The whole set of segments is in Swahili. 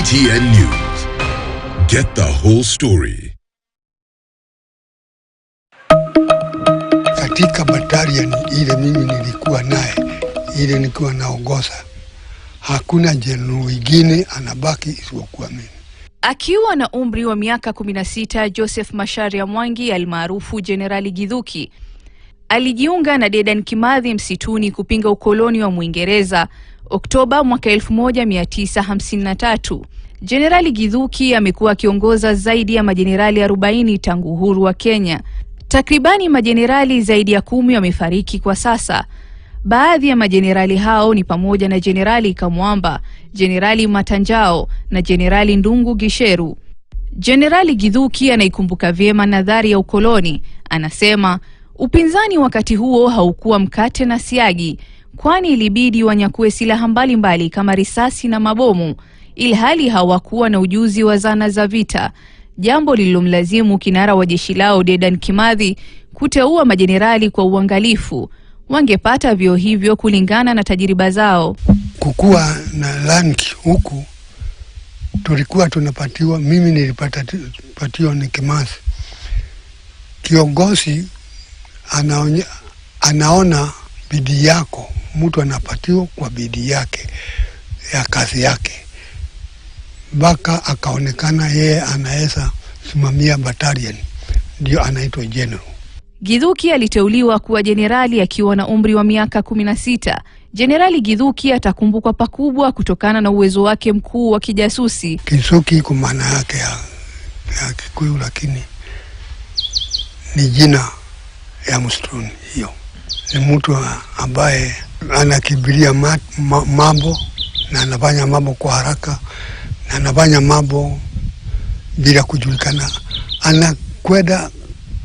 KTN News. Get the whole story. Katika batalion ile mimi nilikuwa naye, ile nilikuwa naongoza, hakuna jenerali mwingine anabaki isipokuwa mimi. Akiwa na umri wa miaka 16, Joseph Macharia Mwangi almaarufu Jenerali Githuki alijiunga na Dedan Kimathi msituni kupinga ukoloni wa Mwingereza Oktoba mwaka 1953. Jenerali Githuki amekuwa akiongoza zaidi ya majenerali 40 tangu uhuru wa Kenya. Takribani majenerali zaidi ya 10 wamefariki kwa sasa. Baadhi ya majenerali hao ni pamoja na Jenerali Kamwamba, Jenerali Matanjao na Jenerali Ndungu Gisheru. Jenerali Githuki anaikumbuka vyema nadhari ya ukoloni. Anasema upinzani wakati huo haukuwa mkate na siagi, kwani ilibidi wanyakue silaha mbalimbali kama risasi na mabomu, ilhali hawakuwa na ujuzi wa zana za vita, jambo lililomlazimu kinara wa jeshi lao Dedan Kimathi kuteua majenerali kwa uangalifu. Wangepata vyo hivyo kulingana na tajiriba zao. Kukuwa na rank huku tulikuwa tunapatiwa, mimi nilipatiwa ni Kimathi. Kiongozi anaona bidii yako, mtu anapatiwa kwa bidii yake ya kazi yake. Baka akaonekana yeye anaweza simamia battalion, ndio anaitwa general. Githuki aliteuliwa kuwa jenerali akiwa na umri wa miaka 16. Jenerali Githuki atakumbukwa pakubwa kutokana na uwezo wake mkuu wa kijasusi. Kisuki kwa maana yake ya Kikuyu, lakini ni jina ya msituni hiyo. Ni mtu ambaye anakibiria mambo na anafanya mambo kwa haraka na anafanya mambo bila kujulikana. Anakwenda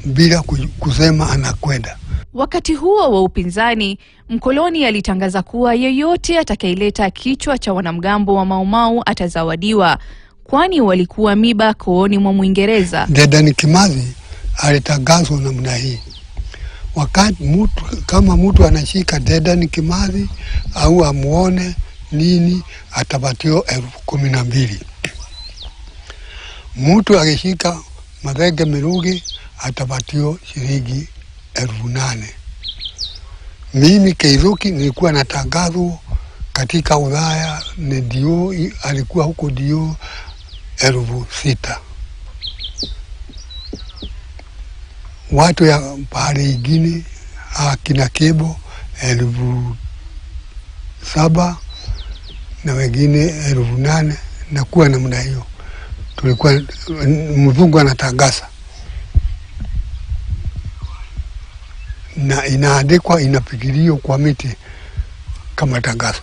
bila kusema anakwenda. Wakati huo wa upinzani, mkoloni alitangaza kuwa yeyote atakayeleta kichwa cha wanamgambo wa maumau atazawadiwa, kwani walikuwa miba kooni mwa Mwingereza. Dedan Kimathi alitangazwa namna hii. Wakati kama mtu anashika Dedan Kimathi au amuone nini, atapatiwa 12,000. Mtu akishika Mathenge Mirugi atapatiwa shilingi 8,000. Mimi Githuki nilikuwa natangazwa katika Ulaya, ndio alikuwa huko ndio 6,000. Watu ya pahali ingine akina Kebo 7,000 na wengine 8,000, na kuwa namna hiyo. Tulikuwa mzungu anatangaza na inaandikwa, inafikiriwa kwa miti kama tangazo.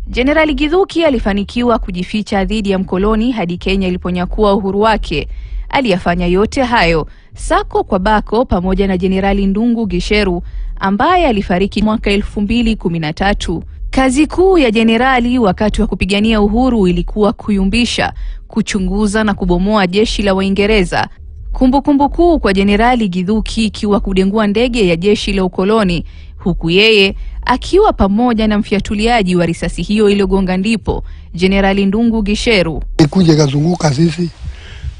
Jenerali Githuki alifanikiwa kujificha dhidi ya mkoloni hadi Kenya iliponyakua uhuru wake. Aliyafanya yote hayo sako kwa bako pamoja na Jenerali Ndungu Gisheru ambaye alifariki mwaka 2013. Kazi kuu ya jenerali wakati wa kupigania uhuru ilikuwa kuyumbisha, kuchunguza na kubomoa jeshi la Waingereza. Kumbukumbu kuu kwa Jenerali Githuki ikiwa kudengua ndege ya jeshi la ukoloni, huku yeye akiwa pamoja na mfiatuliaji wa risasi hiyo iliyogonga ndipo, Jenerali Ndungu Gisheru. Ikuja kazunguka sisi,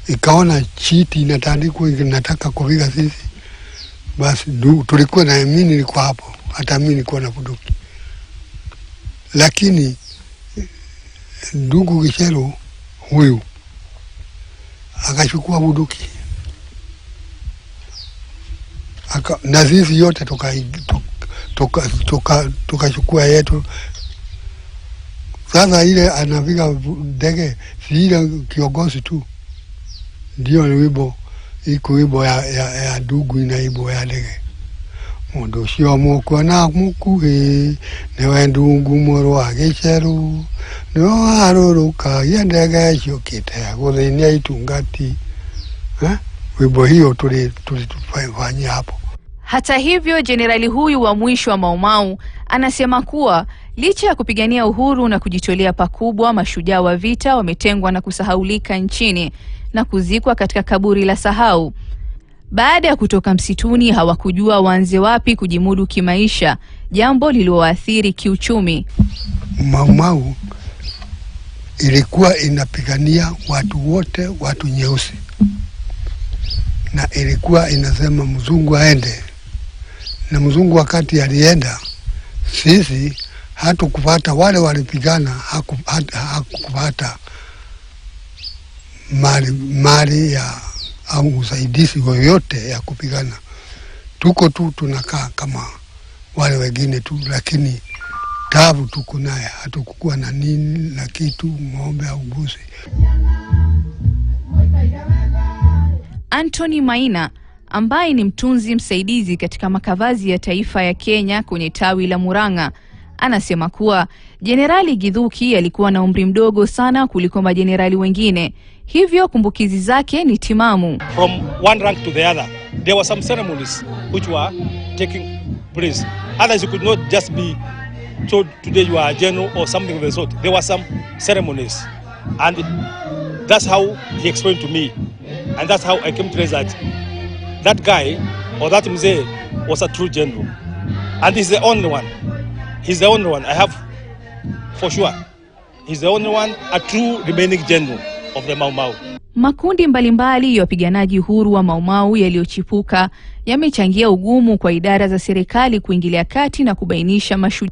ikaona chiti inatandikwa inataka kupiga sisi. Basi tulikuwa na mimi nilikuwa hapo, hata mimi nilikuwa na bunduki. Lakini Ndungu Gisheru huyu akachukua bunduki. Na sisi yote tukachukua yetu. Sasa ile anapiga ndege, si ile kiongozi tu. Ndio ni wimbo, iko wimbo ya Ndungu na wimbo ya ndege. Mundu cio mukona mukuhi niwe Ndungu muru wa Gisheru, no aruruka ndege cio kite guthinia itungati. Wimbo hiyo tulifanya hapo. Hata hivyo, jenerali huyu wa mwisho wa maumau anasema kuwa licha ya kupigania uhuru na kujitolea pakubwa, mashujaa wa vita wametengwa na kusahaulika nchini na kuzikwa katika kaburi la sahau. Baada ya kutoka msituni hawakujua waanze wapi kujimudu kimaisha, jambo lililoathiri kiuchumi. Maumau ilikuwa inapigania watu wote, watu nyeusi, na ilikuwa inasema mzungu aende. Na mzungu wakati alienda, sisi hatukupata, wale walipigana hakupata mali ya au usaidizi yoyote ya kupigana. Tuko tu tunakaa kama wale wengine tu, lakini tabu tuko naye, hatukukuwa na nini na kitu, ng'ombe au mbuzi. Anthony Maina, ambaye ni mtunzi msaidizi katika makavazi ya taifa ya Kenya kwenye tawi la Murang'a, anasema kuwa Jenerali Githuki alikuwa na umri mdogo sana kuliko majenerali wengine, hivyo kumbukizi zake ni timamu. From one rank to the other, there were some ceremonies which were taking place. Others you could not just be told today you are a general or something of the sort. There were some ceremonies, and that's how he explained to me, and that's how I came to realize that guy or that mzee was a true general, and he's the only one. He's the only one I have for sure. He's the only one, a true remaining general of the maumau. Makundi mbalimbali ya wapiganaji huru wa maumau yaliyochipuka yamechangia ugumu kwa idara za serikali kuingilia kati na kubainisha mashujaa.